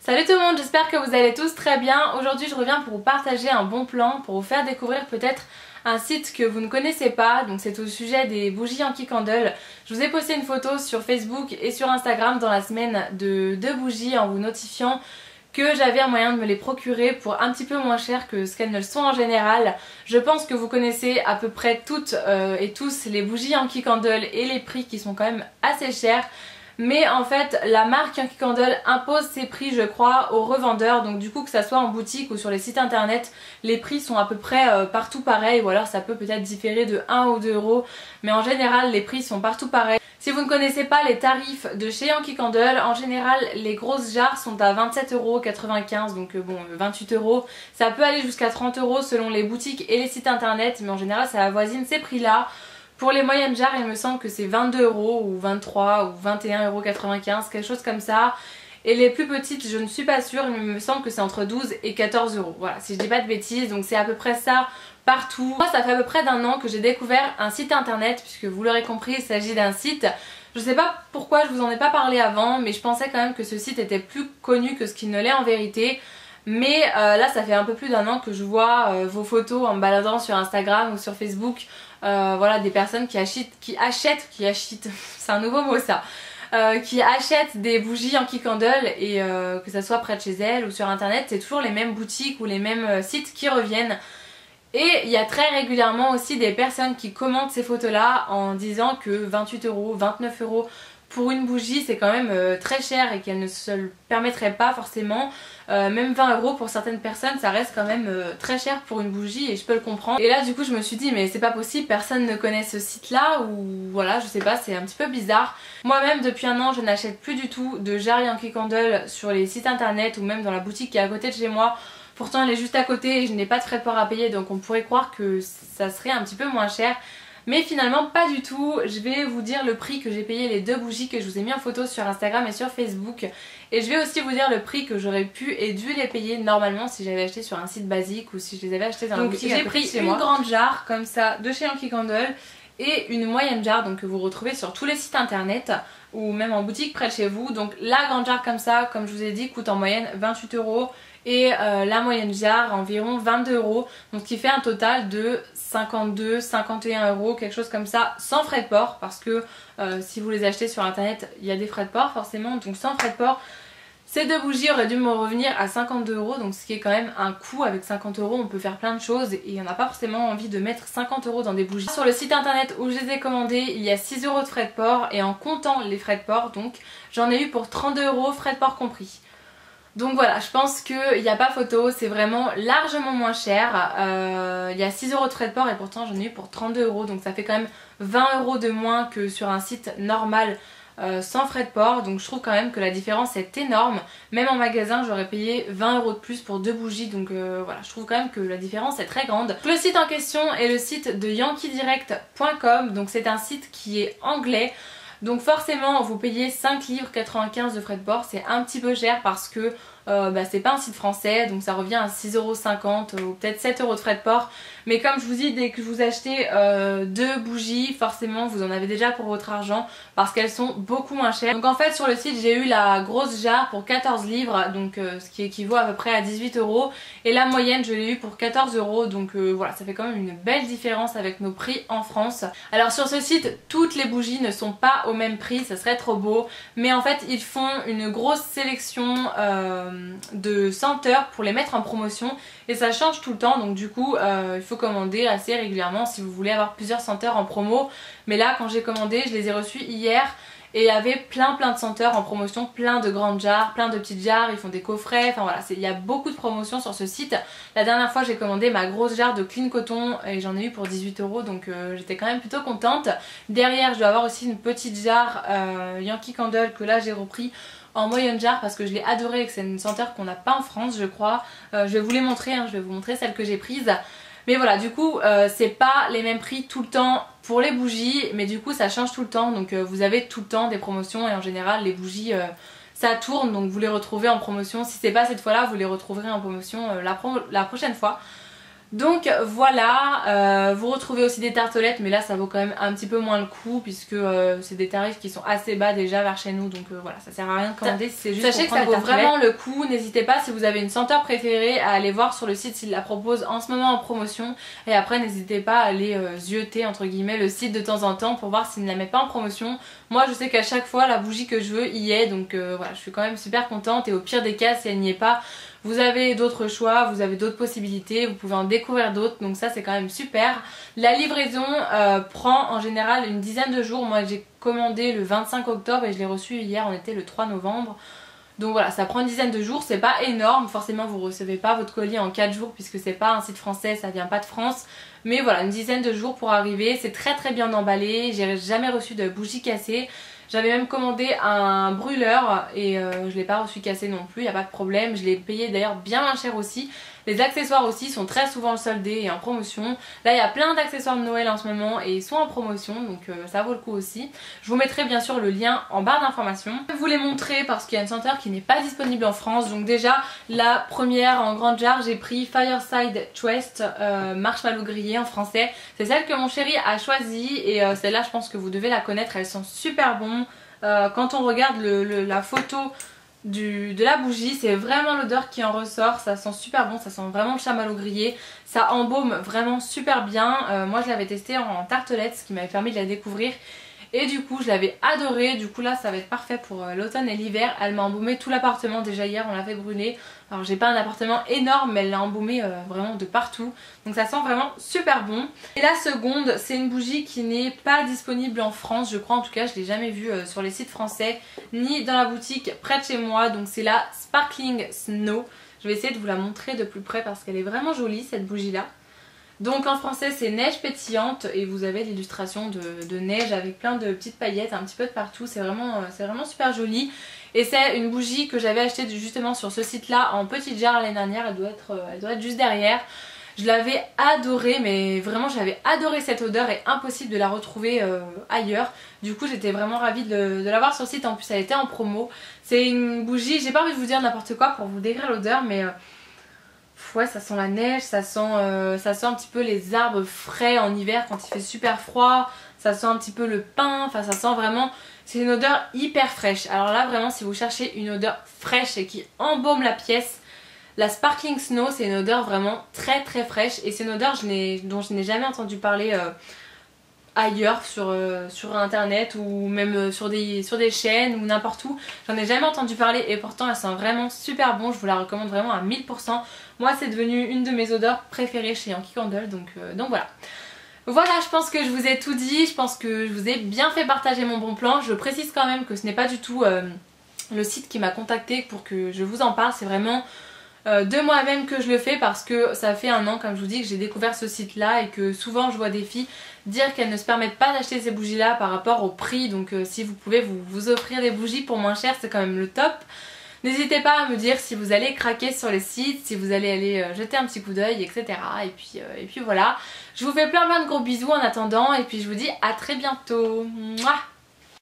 Salut tout le monde, j'espère que vous allez tous très bien. Aujourd'hui je reviens pour vous partager un bon plan, pour vous faire découvrir peut-être un site que vous ne connaissez pas. Donc c'est au sujet des bougies Yankee Candle. Je vous ai posté une photo sur Facebook et sur Instagram dans la semaine de 2 bougies en vous notifiant que j'avais un moyen de me les procurer pour un petit peu moins cher que ce qu'elles ne le sont en général. Je pense que vous connaissez à peu près toutes et tous les bougies Yankee Candle et les prix qui sont quand même assez chers. Mais en fait la marque Yankee Candle impose ses prix je crois aux revendeurs, donc du coup que ça soit en boutique ou sur les sites internet les prix sont à peu près partout pareils, ou alors ça peut peut-être différer de 1 ou 2 euros, mais en général les prix sont partout pareils. Si vous ne connaissez pas les tarifs de chez Yankee Candle, en général les grosses jarres sont à 27,95 €, donc bon 28 €. Ça peut aller jusqu'à 30 € selon les boutiques et les sites internet, mais en général ça avoisine ces prix là. Pour les moyennes jarres, il me semble que c'est 22 € ou 23 ou 21,95 €, quelque chose comme ça. Et les plus petites, je ne suis pas sûre, mais il me semble que c'est entre 12 et 14 €. Voilà, si je dis pas de bêtises, donc c'est à peu près ça partout. Moi, ça fait à peu près d'un an que j'ai découvert un site internet, puisque vous l'aurez compris, il s'agit d'un site. Je sais pas pourquoi je vous en ai pas parlé avant, mais je pensais quand même que ce site était plus connu que ce qu'il ne l'est en vérité. Mais là ça fait un peu plus d'un an que je vois vos photos en me baladant sur Instagram ou sur Facebook, voilà, des personnes qui achètent, c'est un nouveau mot ça, qui achètent des bougies Yankee Candle et que ça soit près de chez elles ou sur internet, c'est toujours les mêmes boutiques ou les mêmes sites qui reviennent. Et il y a très régulièrement aussi des personnes qui commentent ces photos là en disant que 28 €, 29 € pour une bougie c'est quand même très cher et qu'elle ne se le permettrait pas forcément. Même 20 € pour certaines personnes ça reste quand même très cher pour une bougie, et je peux le comprendre. Et là du coup je me suis dit mais c'est pas possible, personne ne connaît ce site là, ou voilà je sais pas, c'est un petit peu bizarre. Moi-même depuis un an je n'achète plus du tout de jarres Yankee Candle sur les sites internet ou même dans la boutique qui est à côté de chez moi. Pourtant elle est juste à côté et je n'ai pas de frais de port à payer, donc on pourrait croire que ça serait un petit peu moins cher. Mais finalement pas du tout. Je vais vous dire le prix que j'ai payé les 2 bougies que je vous ai mis en photo sur Instagram et sur Facebook. Et je vais aussi vous dire le prix que j'aurais pu et dû les payer normalement si j'avais acheté sur un site basique ou si je les avais achetés dans la boutique. J'ai pris une grande jarre comme ça de chez Yankee Candle et une moyenne jarre, donc que vous retrouvez sur tous les sites internet ou même en boutique près de chez vous. Donc la grande jarre comme ça, comme je vous ai dit, coûte en moyenne 28 € et la moyenne jarre environ 22 €, donc ce qui fait un total de 52, 51 €, quelque chose comme ça, sans frais de port, parce que si vous les achetez sur internet il y a des frais de port forcément, donc sans frais de port. Ces 2 bougies auraient dû me revenir à 52 €, donc ce qui est quand même un coût. Avec 50 € on peut faire plein de choses et on n'a pas forcément envie de mettre 50 € dans des bougies. Sur le site internet où je les ai commandées, il y a 6 € de frais de port, et en comptant les frais de port, donc j'en ai eu pour 32 €, frais de port compris. Donc voilà, je pense qu'il n'y a pas photo, c'est vraiment largement moins cher. Il y a 6 € de frais de port et pourtant j'en ai eu pour 32 €, donc ça fait quand même 20 € de moins que sur un site normal sans frais de port. Donc je trouve quand même que la différence est énorme. Même en magasin j'aurais payé 20 € de plus pour 2 bougies, donc voilà, je trouve quand même que la différence est très grande. Le site en question est le site de yankeedirect.com, donc c'est un site qui est anglais. Donc forcément vous payez 5,95 € de frais de port, c'est un petit peu cher parce que c'est pas un site français, donc ça revient à 6,50 € ou peut-être 7 € de frais de port. Mais comme je vous dis, dès que vous achetez 2 bougies, forcément vous en avez déjà pour votre argent parce qu'elles sont beaucoup moins chères. Donc en fait sur le site j'ai eu la grosse jarre pour 14 livres, donc ce qui équivaut à peu près à 18 €, et la moyenne je l'ai eu pour 14 €, donc voilà, ça fait quand même une belle différence avec nos prix en France. Alors sur ce site toutes les bougies ne sont pas au même prix, ça serait trop beau, mais en fait ils font une grosse sélection de senteurs pour les mettre en promotion et ça change tout le temps, donc du coup il faut commander assez régulièrement si vous voulez avoir plusieurs senteurs en promo. Mais là quand j'ai commandé, je les ai reçus hier et il y avait plein de senteurs en promotion, plein de grandes jarres, plein de petites jarres, ils font des coffrets, enfin voilà, il y a beaucoup de promotions sur ce site. La dernière fois j'ai commandé ma grosse jarre de clean coton et j'en ai eu pour 18 €, donc j'étais quand même plutôt contente. Derrière je dois avoir aussi une petite jarre Yankee Candle que là j'ai repris en moyenne jarre parce que je l'ai adorée et que c'est une senteur qu'on n'a pas en France je crois. Je vais vous les montrer, hein, je vais vous montrer celle que j'ai prise. Mais voilà, du coup c'est pas les mêmes prix tout le temps pour les bougies, mais du coup ça change tout le temps, donc vous avez tout le temps des promotions et en général les bougies ça tourne, donc vous les retrouvez en promotion. Si c'est pas cette fois là, vous les retrouverez en promotion la prochaine fois. Donc voilà, vous retrouvez aussi des tartelettes, mais là ça vaut quand même un petit peu moins le coup puisque c'est des tarifs qui sont assez bas déjà vers chez nous, donc voilà, ça sert à rien de commander si c'est juste Sachez pour que ça prendre vaut des tartelettes. vraiment le coup. N'hésitez pas, si vous avez une senteur préférée, à aller voir sur le site s'ils la proposent en ce moment en promotion. Et après n'hésitez pas à aller zioter entre guillemets le site de temps en temps pour voir s'ils ne la mettent pas en promotion. Moi je sais qu'à chaque fois la bougie que je veux y est, donc voilà, je suis quand même super contente. Et au pire des cas, si elle n'y est pas, vous avez d'autres choix, vous avez d'autres possibilités, vous pouvez en découvrir d'autres, donc ça c'est quand même super. La livraison prend en général une dizaine de jours. Moi j'ai commandé le 25 octobre et je l'ai reçu hier, on était le 3 novembre. Donc voilà, ça prend une dizaine de jours, c'est pas énorme, forcément vous recevez pas votre colis en 4 jours puisque c'est pas un site français, ça vient pas de France. Mais voilà, une dizaine de jours pour arriver, c'est très très bien emballé, j'ai jamais reçu de bougie cassée. J'avais même commandé un brûleur et je l'ai pas reçu cassé non plus, il n'y a pas de problème. Je l'ai payé d'ailleurs bien moins cher aussi. Les accessoires aussi sont très souvent soldés et en promotion. Là il y a plein d'accessoires de Noël en ce moment et ils sont en promotion, donc ça vaut le coup aussi. Je vous mettrai bien sûr le lien en barre d'informations. Je vais vous les montrer parce qu'il y a une senteur qui n'est pas disponible en France. Donc déjà la première en grande jarre, j'ai pris Fireside Twist marshmallow grillé en français. C'est celle que mon chéri a choisie et celle-là je pense que vous devez la connaître, elles sont super bonnes. Quand on regarde la photo de la bougie, c'est vraiment l'odeur qui en ressort, ça sent super bon, ça sent vraiment le chamallow grillé, ça embaume vraiment super bien. Moi je l'avais testé en tartelette, ce qui m'avait permis de la découvrir et du coup je l'avais adoré. Du coup là ça va être parfait pour l'automne et l'hiver. Elle m'a embaumé tout l'appartement, déjà hier on l'a fait brûler. Alors j'ai pas un appartement énorme mais elle l'a embaumé vraiment de partout, donc ça sent vraiment super bon. Et la seconde, c'est une bougie qui n'est pas disponible en France, je crois, en tout cas je l'ai jamais vue sur les sites français ni dans la boutique près de chez moi. Donc c'est la Sparkling Snow. Je vais essayer de vous la montrer de plus près parce qu'elle est vraiment jolie cette bougie là. Donc en français c'est neige pétillante et vous avez l'illustration de neige avec plein de petites paillettes un petit peu de partout, c'est vraiment super joli. Et c'est une bougie que j'avais achetée justement sur ce site là en petite jarre l'année dernière, elle doit être juste derrière. Je l'avais adorée, mais vraiment j'avais adoré cette odeur et impossible de la retrouver ailleurs. Du coup j'étais vraiment ravie de l'avoir sur le site, en plus elle était en promo. C'est une bougie, j'ai pas envie de vous dire n'importe quoi pour vous décrire l'odeur, mais ouais, ça sent la neige, ça sent un petit peu les arbres frais en hiver quand il fait super froid, ça sent un petit peu le pain, enfin ça sent vraiment, c'est une odeur hyper fraîche. Alors là vraiment si vous cherchez une odeur fraîche et qui embaume la pièce, la Sparkling Snow c'est une odeur vraiment très très fraîche et c'est une odeur dont je n'ai jamais entendu parler ailleurs sur internet ou même sur des chaînes ou n'importe où. J'en ai jamais entendu parler et pourtant elle sent vraiment super bon, je vous la recommande vraiment à 1000%. Moi c'est devenu une de mes odeurs préférées chez Yankee Candle, donc voilà. Voilà, je pense que je vous ai tout dit, je pense que je vous ai bien fait partager mon bon plan. Je précise quand même que ce n'est pas du tout le site qui m'a contacté pour que je vous en parle, c'est vraiment de moi-même que je le fais parce que ça fait un an, comme je vous dis, que j'ai découvert ce site là et que souvent je vois des filles dire qu'elles ne se permettent pas d'acheter ces bougies là par rapport au prix. Donc si vous pouvez vous offrir des bougies pour moins cher, c'est quand même le top. N'hésitez pas à me dire si vous allez craquer sur les sites, si vous allez aller jeter un petit coup d'œil, etc. Et puis voilà, je vous fais plein de gros bisous en attendant et puis je vous dis à très bientôt. Mouah.